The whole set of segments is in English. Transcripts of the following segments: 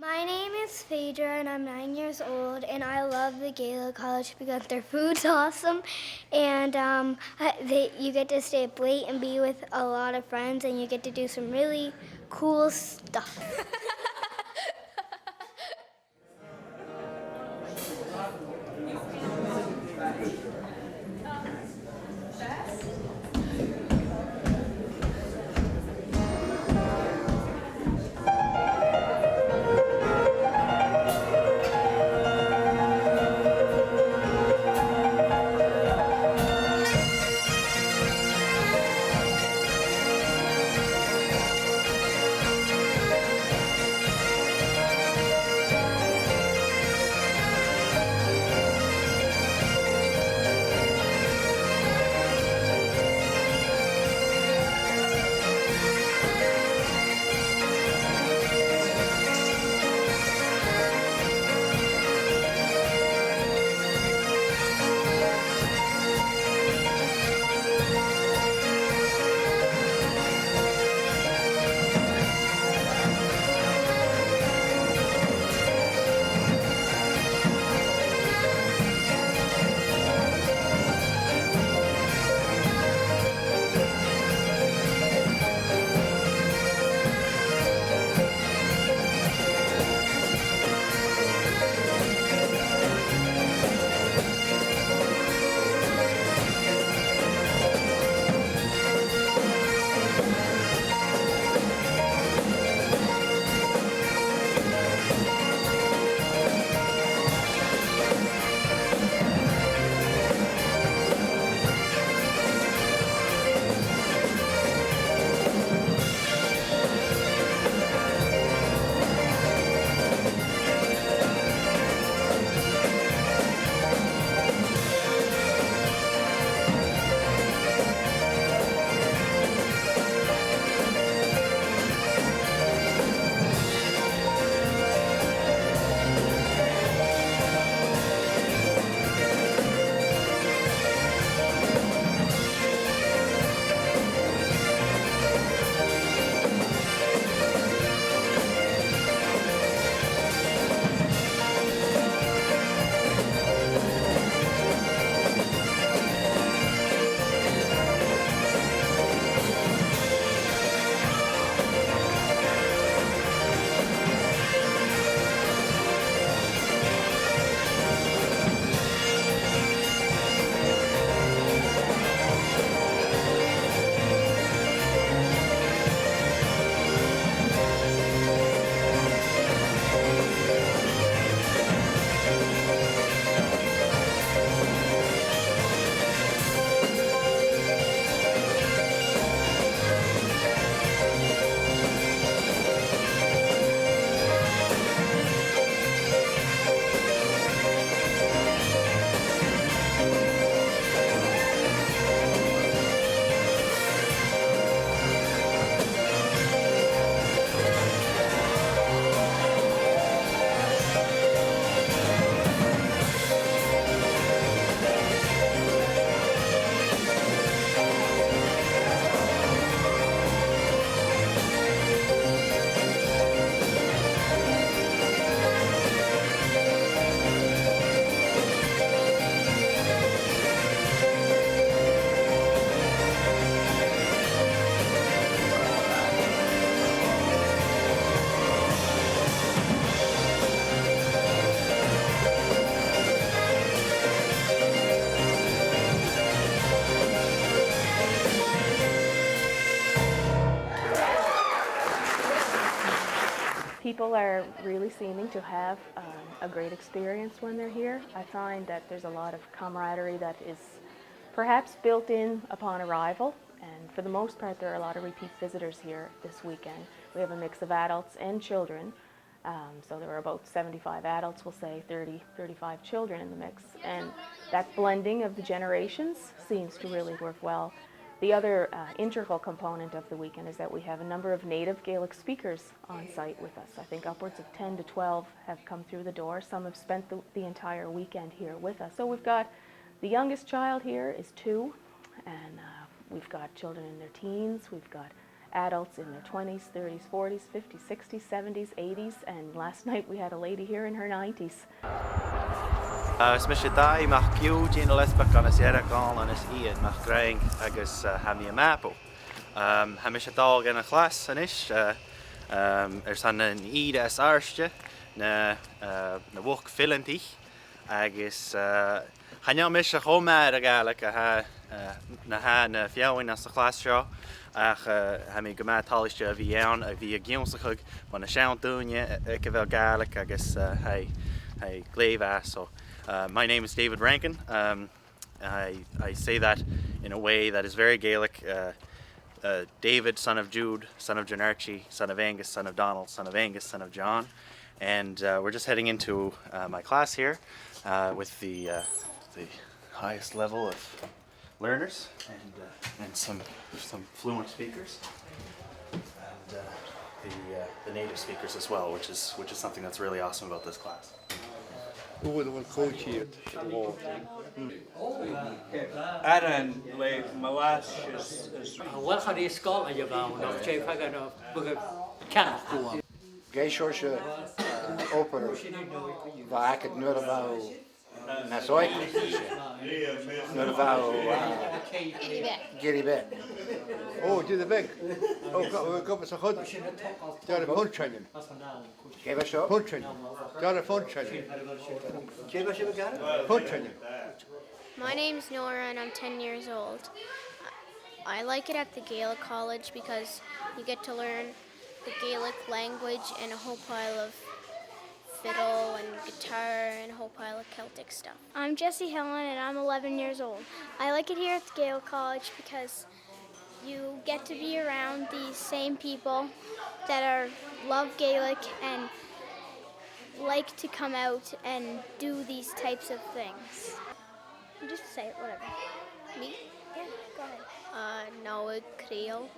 My name is Phaedra and I'm 9 years old, and I love the Gaelic College because their food's awesome, and you get to stay up late and be with a lot of friends, and you get to do some really cool stuff. People are really seeming to have a great experience when they're here. I find that there's a lot of camaraderie that is perhaps built in upon arrival, and for the most part there are a lot of repeat visitors here this weekend. We have a mix of adults and children, so there are about 75 adults, we'll say 35 children in the mix, and that blending of the generations seems to really work well. The other integral component of the weekend is that we have a number of native Gaelic speakers on site with us. I think upwards of 10 to 12 have come through the door. Some have spent the entire weekend here with us. So we've got the youngest child here is 2, and we've got children in their teens, we've got adults in their 20s, 30s, 40s, 50s, 60s, 70s, 80s, and last night we had a lady here in her 90s. Smisha dai mach kiu Gina lesbach on a sierra gal on his Ian mach graing agus hamia mapo. Hamisha dog in a class anish san an Eid as arste na wok filanti agus hanya misha homad a Gaelic na ha na fiawin as the class show ach hami gama talisha viaun a via gionsachug on a shout dunya ekvel Gaelic agus hey gleva so my name is David Rankin. I say that in a way that is very Gaelic. David, son of Jude, son of Janarchi, son of Angus, son of Donald, son of Angus, son of John. And we're just heading into my class here with the highest level of learners and some fluent speakers. And the native speakers as well, which is something that's really awesome about this class. Will coach here. Aaron, like Malash is. Wel gaan die school aan je bouwen, of je gaat nog begin kennen komen. Gaelic opera. Waar ik het nu about na zoiets. Nu about Gàidhealach. Oh, do the big. Oh, go up so good. Daar de punch on him. Give us a punch on him. Daar de punch on him. Give us a punch on him. My name's Nora and I'm 10 years old. I like it at the Gaelic College because you get to learn the Gaelic language and a whole pile of fiddle and guitar and a whole pile of Celtic stuff. I'm Jessie Helen and I'm 11 years old. I like it here at the Gaelic College because you get to be around these same people that love Gaelic and like to come out and do these types of things. Just say it, whatever. Me? Yeah, go ahead. Nollaig Creole.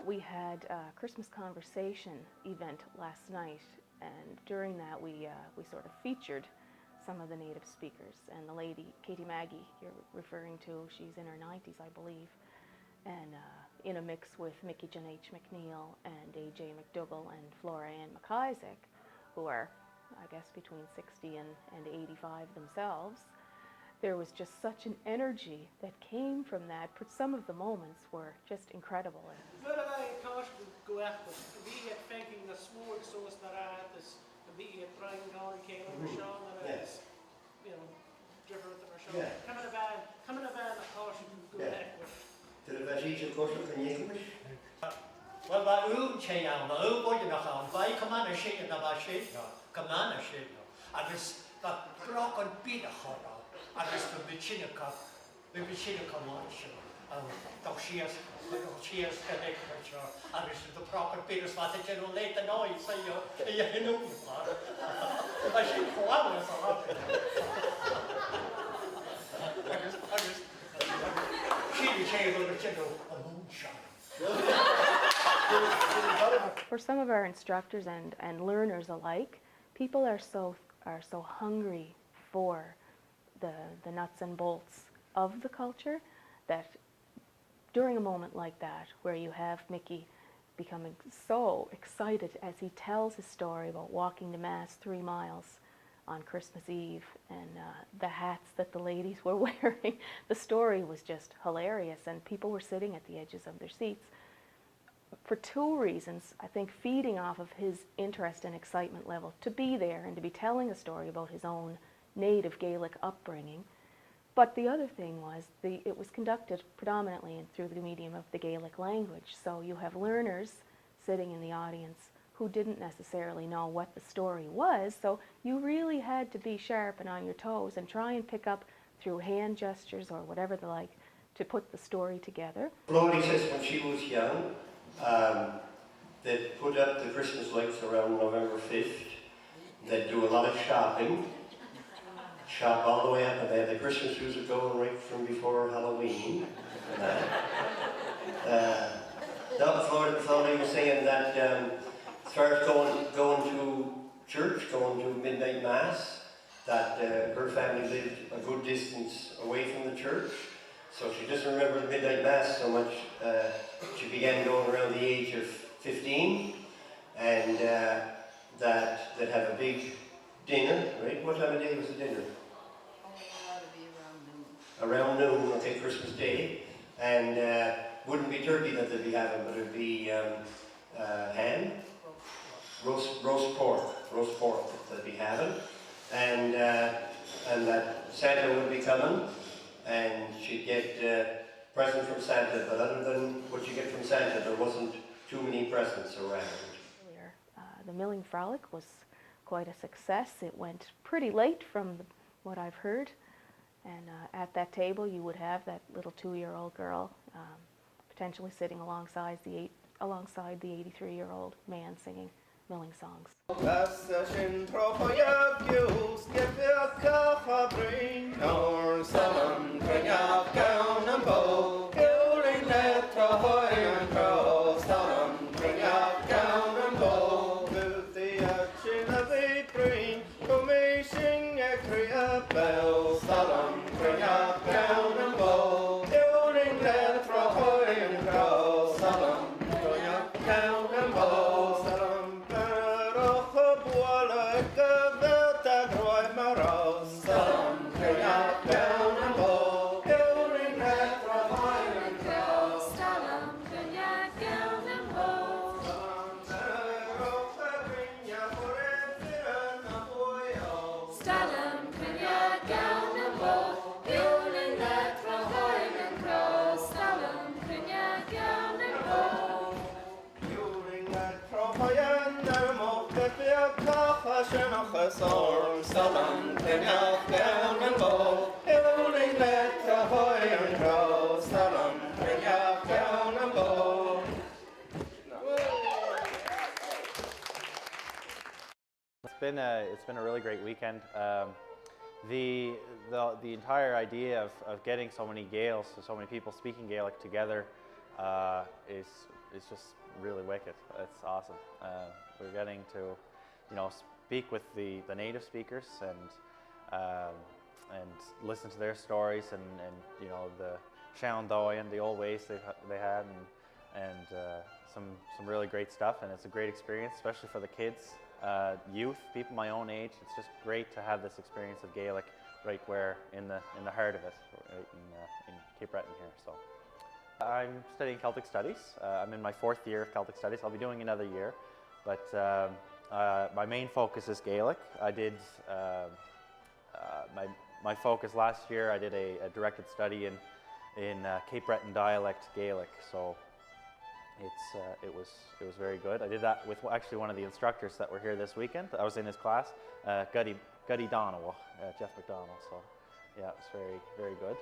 We had a Christmas conversation event last night, and during that we sort of featured some of the native speakers. And the lady, Katie Maggie, you're referring to, she's in her 90s, I believe, and in a mix with Mickey Jan H. McNeil and A.J. McDougall and Flora Ann McIsaac, who are, I guess, between 60 and 85 themselves. There was just such an energy that came from that. Some of the moments were just incredible. Wel mae yw'n che iawn, mae yw bod yn ochr, fai cymana sy'n yna fa sy'n no, cymana sy'n no. Agos fa broc o'n byd ochr no, agos fy byd sy'n y cymlaen sy'n. Daw sias gyda'i cymryd agos fy broc o'n byd os fath y gen o'n leid yn oed, sa'i o hyn o'n fawr. Mae sy'n chwael yn sôn. Agos, sy'n i che fod y gen o'n moonshine. For some of our instructors and learners alike, people are so hungry for the nuts and bolts of the culture that during a moment like that, where you have Mickey becoming so excited as he tells his story about walking to Mass 3 miles on Christmas Eve and the hats that the ladies were wearing, the story was just hilarious and people were sitting at the edges of their seats. For 2 reasons, I think feeding off of his interest and excitement level to be there and to be telling a story about his own native Gaelic upbringing. But the other thing was it was conducted predominantly through the medium of the Gaelic language. So you have learners sitting in the audience who didn't necessarily know what the story was. So you really had to be sharp and on your toes and try and pick up through hand gestures or whatever the like to put the story together. Florrie says when she was young, they'd put up the Christmas lights around November 5th. They'd do a lot of shopping, shop all the way up, and they had the Christmas music going right from before Halloween. Florrie was saying that as far as going to church, going to midnight mass, that her family lived a good distance away from the church. So she doesn't remember the midnight mass so much. She began going around the age of 15, and that they'd have a big dinner, right? What time of day was the dinner? Around noon, I think Christmas Day, and wouldn't be turkey that they'd be having, but it'd be ham, roast pork that they'd be having, and that Santa would be coming, and she'd get present from Santa, but other than what you get from Santa, there wasn't too many presents around. The milling frolic was quite a success. It went pretty late from what I've heard. And at that table, you would have that little 2-year-old girl potentially sitting alongside the 83-year-old man singing milling songs. It's been a really great weekend. The entire idea of getting so many Gaels, so many people speaking Gaelic together, is just really wicked. It's awesome. We're getting to, speak with the native speakers and listen to their stories and the Sean Doy and the old ways they had and some really great stuff, and it's a great experience, especially for the kids. Youth, people my own age. It's just great to have this experience of Gaelic right where in the heart of it, right in Cape Breton here. So I'm studying Celtic Studies. I'm in my 4th year of Celtic Studies. I'll be doing another year, but my main focus is Gaelic. I did my focus last year. I did a directed study in Cape Breton dialect Gaelic. So it was very good. I did that with actually one of the instructors that were here this weekend. I was in his class, Guddy Donowa, Jeff McDonald. So yeah, it was very, very good.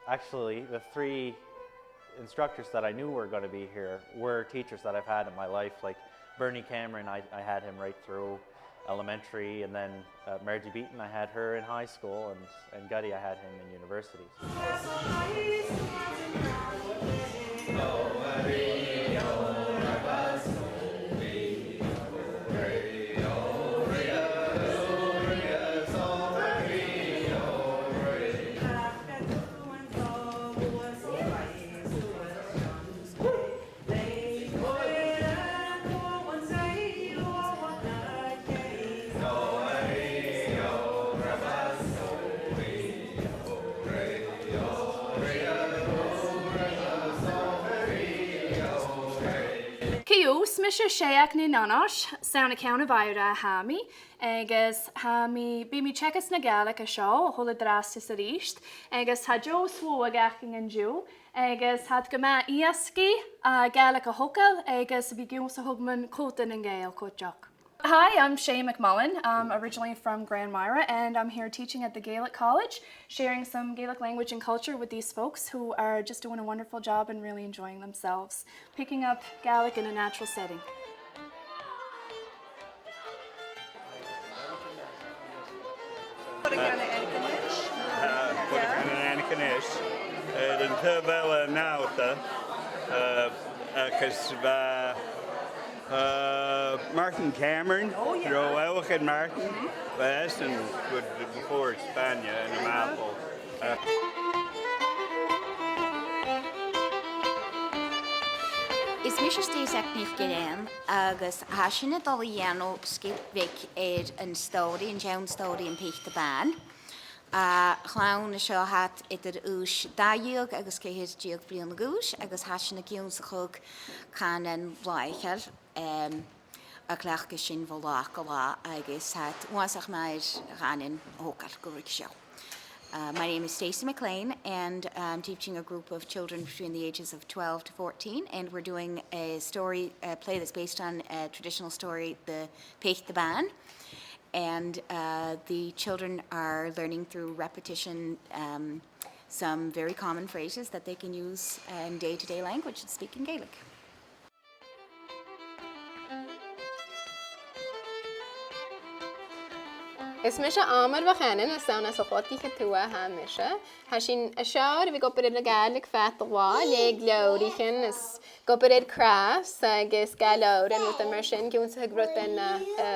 Actually, the 3 instructors that I knew were going to be here were teachers that I've had in my life. Like Bernie Cameron, I had him right through elementary, and then Margie Beaton, I had her in high school, and Guddy, I had him in university. Smisha Shayak ni Nanash, sound account of Ira Hami, agus Hami Bimi Checkas na Gaelic a show, Hola Drastis a East, agus Hajo Swo Gacking and Jew, agus had Gama Iaski, Gaelic a Hokal, agus Bigunsa Hugman Cotin and Gael Kotjok. Hi, I'm Shay McMullen. I'm originally from Grand Myra, and I'm here teaching at the Gaelic College, sharing some Gaelic language and culture with these folks who are just doing a wonderful job and really enjoying themselves, picking up Gaelic in a natural setting. Martin Cameron, Gaelic and Martin, West and before Spania and Maple. mis is tí ach géan agus haisina dul dhéanú skipvic an stóí an teann stóí an peich de ban. Chlán seo hat idir ús daíog agus céhéad díog blion na gúis agus haisina giún sa chug can an bláichar a gleachcha sin bhlách go lá agus hat wasach mair ganin hócar gorik seo. My name is Stacey McLean, and I'm teaching a group of children between the ages of 12 to 14, and we're doing a play that's based on a traditional story, the Peich the Ban. And the children are learning through repetition some very common phrases that they can use in day-to-day language and speak in Gaelic. Is mis amar bachannin is sauna sa chwati chatua ha misha. Hashin a shawr vi goperid na Gaelic fat the wa leg lorichin is goperid crafts agus galod and with the merchant given sa grut and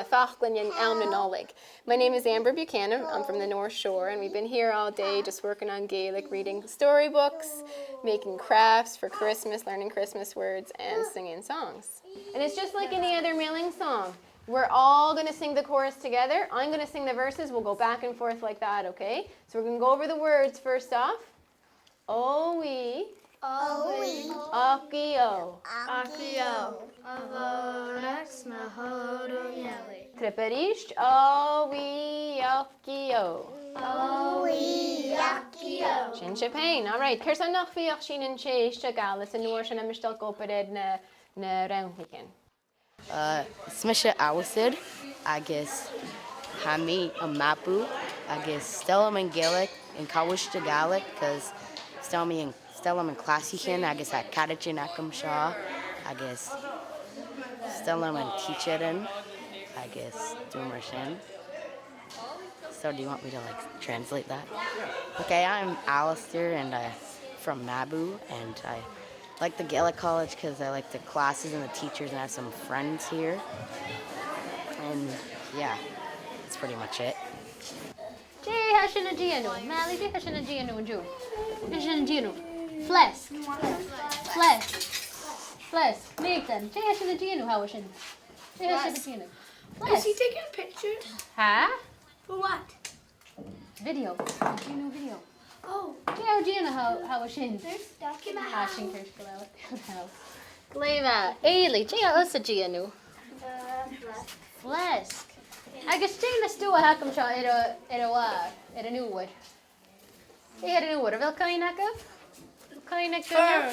fachlin and elm and Nollaig. My name is Amber Buchanan. I'm from the North Shore and we've been here all day just working on Gaelic, reading storybooks, making crafts for Christmas, learning Christmas words and singing songs. And it's just like any other mailing song. We're all going to sing the chorus together. I'm going to sing the verses. We'll go back and forth like that, okay? So we're going to go over the words first off. O-we. O-we. Aki-o. Aki-o. Avodax na holodo yeli. Triperisht. O-we. Aki-o. O-we. Aki-o. Shin Chapain. All right. Kirsan nach fiach shin and chase chagalis and nuor shin amistal gopered na roundhiken. Smisha Awasid, I guess Hami a Mapu, I guess Stellum and Gaelic and Kawish to Gaelic, because Stellum and Classichin, I guess at Kadachin Akam Shaw, I guess Stellum and Teacherin, I guess Dumershin. So do you want me to like translate that? Okay, I'm Alistair and I'm from Mabu and I like the Gaelic College because I like the classes and the teachers and I have some friends here. And yeah, that's pretty much it. Jay hashin a gianu. Mally Jay hashin a gianu Jew. Hashin a gianu. Flesk. Flesk. Nathan. Jay hashin a gianu how washin. Jay hashin a gianu. Is he taking pictures? Huh? For what? Video. Gianu video. Oh. Jay Gianu how washin. There's stuff in the Hashin Kirschglau. Gleva. Ailey. Jay us a gianu. Flesk. Agus Jay na stu a hakam shaw a new wood. Jay had a new wood. Vil kainaka? Kainaka.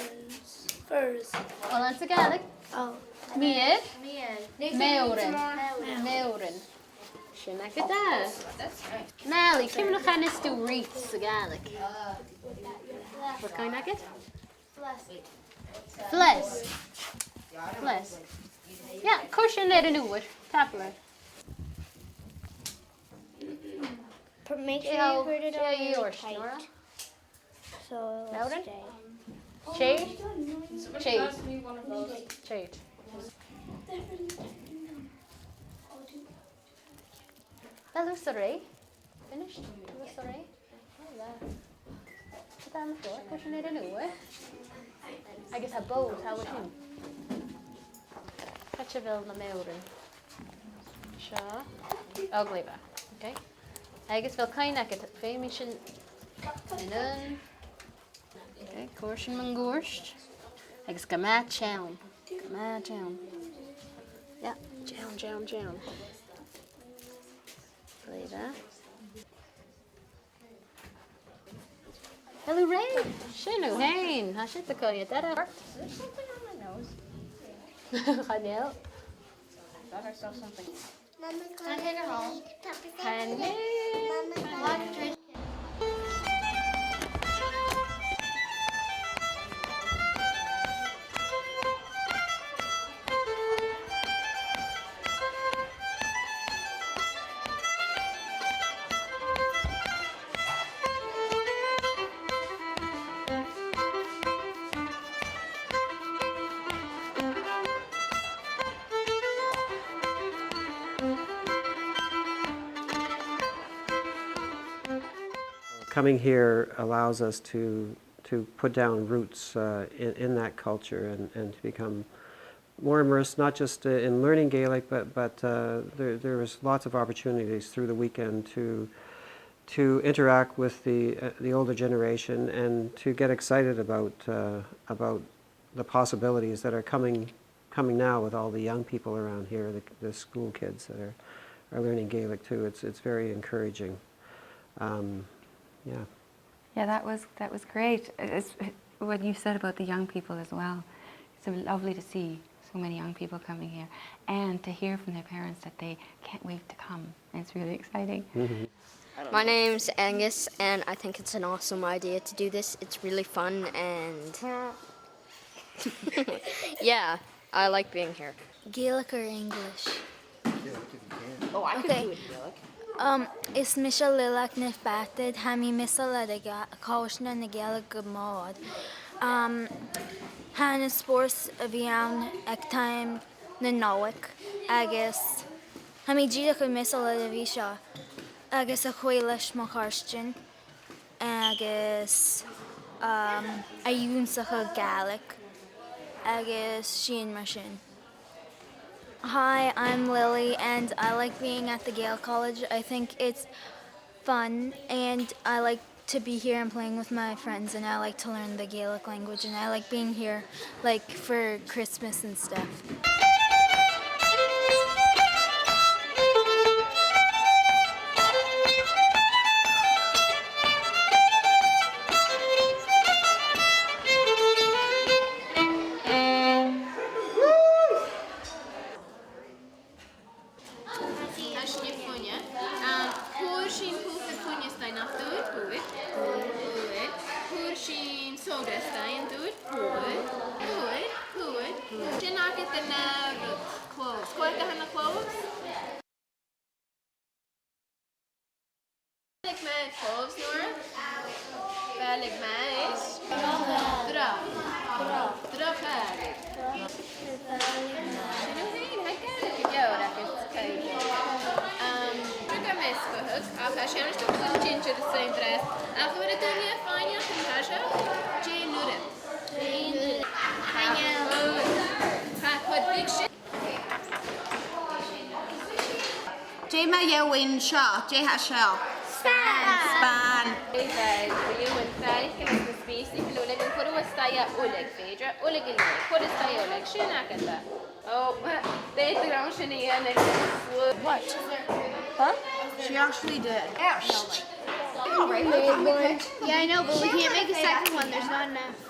Furs. Well, that's a Gaelic. Oh. Mied. Meuren. Shinnak it does. That's right. Mally, kim no can is stu wreaths a Gaelic. What kainaka it? Flesk. Yeah, cushion it a new wood. Tapler. Make sure you put it on yours, tight. Nora. So it'll Melvin? stay. Shade. That looks alright. Finished? Looks alright. Put that on the floor. Cushion it a new way. I guess a boat. How would you? Catch a vil na meuren. Shaw. Oh, gleba. Okay. I guess we'll kind of get famous and then. Okay, caution mangorst. I guess gamat chown. Yeah, chown. Gleba. Hello, Ray. Shinu, Hain. How should the call you? That hurt. There's something on my nose. Chanel. I thought I saw something. Can I take her home? Honey. Coming here allows us to put down roots in that culture and to become more immersed, not just in learning Gaelic, but there was lots of opportunities through the weekend to interact with the older generation and to get excited about the possibilities that are coming now with all the young people around here, the school kids that are learning Gaelic too. It's very encouraging. Yeah. Yeah, that was great. It's what you said about the young people as well. It's so lovely to see so many young people coming here and to hear from their parents that they can't wait to come. It's really exciting. Mm-hmm. My name's Angus, and I think it's an awesome idea to do this. It's really fun, and yeah, I like being here. Gaelic or English? Oh, I can do it, Gaelic. Is Michelle Lilac nif batted, Hammy Missile at a caution and a Gaelic good mod. Hannah sports a vian at time na Nollaig, Agus. Hammy Gida could missile at a visha. Agus a Quailish Macarstin, Agus a Unsaka Gaelic, Agus Sheen Machine. Hi, I'm Lily, and I like being at the Gaelic College. I think it's fun, and I like to be here and playing with my friends, and I like to learn the Gaelic language, and I like being here like for Christmas and stuff. Cloves, Nora? Gaelic mais. Dra. Gaelic. Jay ma yewin shaw, Jay ha shaw. Span. You and Sally can the space if you like and put a staya Oleg, Phaedra, Oleg in there. Put a staya Oleg, Shinakata. Oh, they the ground shinny and what? Huh? She actually did. Yeah, I know, but we can't make a second one. There's not enough.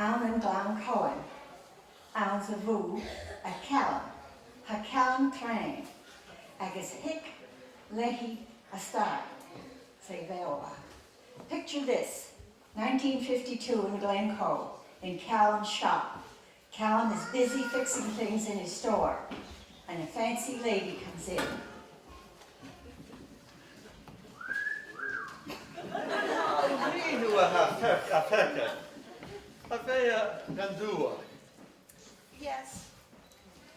An an Glan Cohen, An's a Voo, a Callan, ha Callan Train, agus hick lehi a star, say Veola. Picture this, 1952 in Glencoe, in Callan's shop. Callan is busy fixing things in his store, and a fancy lady comes in. Yes.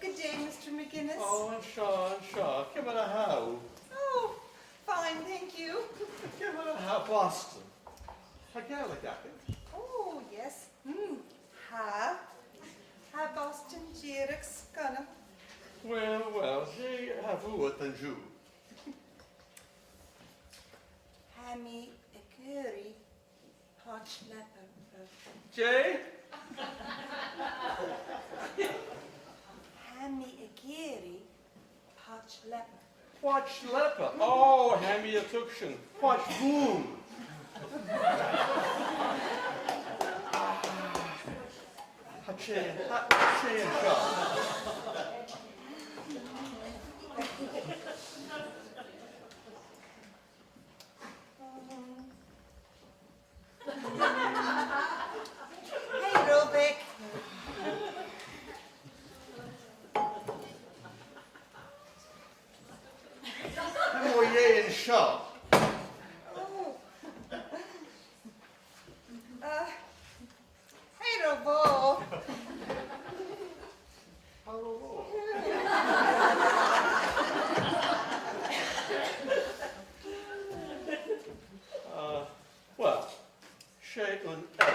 Good day, Mr. McGuinness. Oh, and Shaw, give it a how. Oh, fine, thank you. Give it a how, Boston. A Gaelic jacket. Oh, yes. Ha Boston Gaelic Scunna. Well, she have what and Jew. Hammy a curry, hot leper. Jay? Hammy a curry, hot leper. Watch leper. Oh, Hammy a tuction. Watch boom. Hatchay and Shaw. Hey, Robic. How are ye in Shaw? Oh. Hey, Robo. Well, Shay and Ed.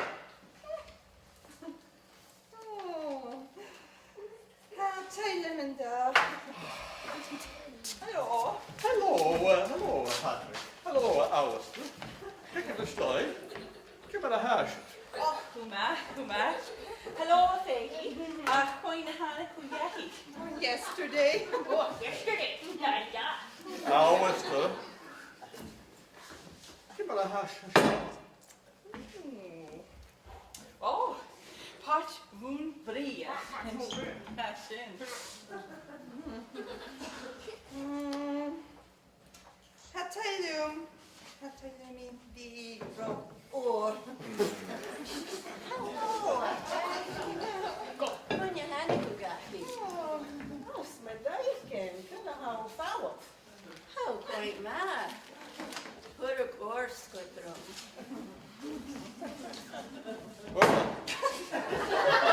Oh. Taylor and Hello. Hello, Patrick. Hello, Alistair. Kick of the story. Give it a hash. Oh, Huma. Hello, Fakey. Coin Hannah Kuyaki. Yesterday. Oh, yesterday. Yeah. Alistair. Give it a hash. Oh, pot voon bria. That's in. Hatayum in the or. Hello. Go. Coin Hannah Kuyaki. Oh, Smedaiken. Gonna how foul. How quite mad. Put a course good drum.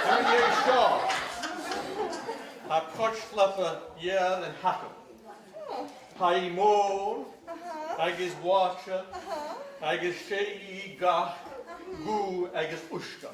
How ye Shaw? A coach flapper, yell and hackle. Hi more. Agus watcher. Agus shay gach. Goo agus ushka.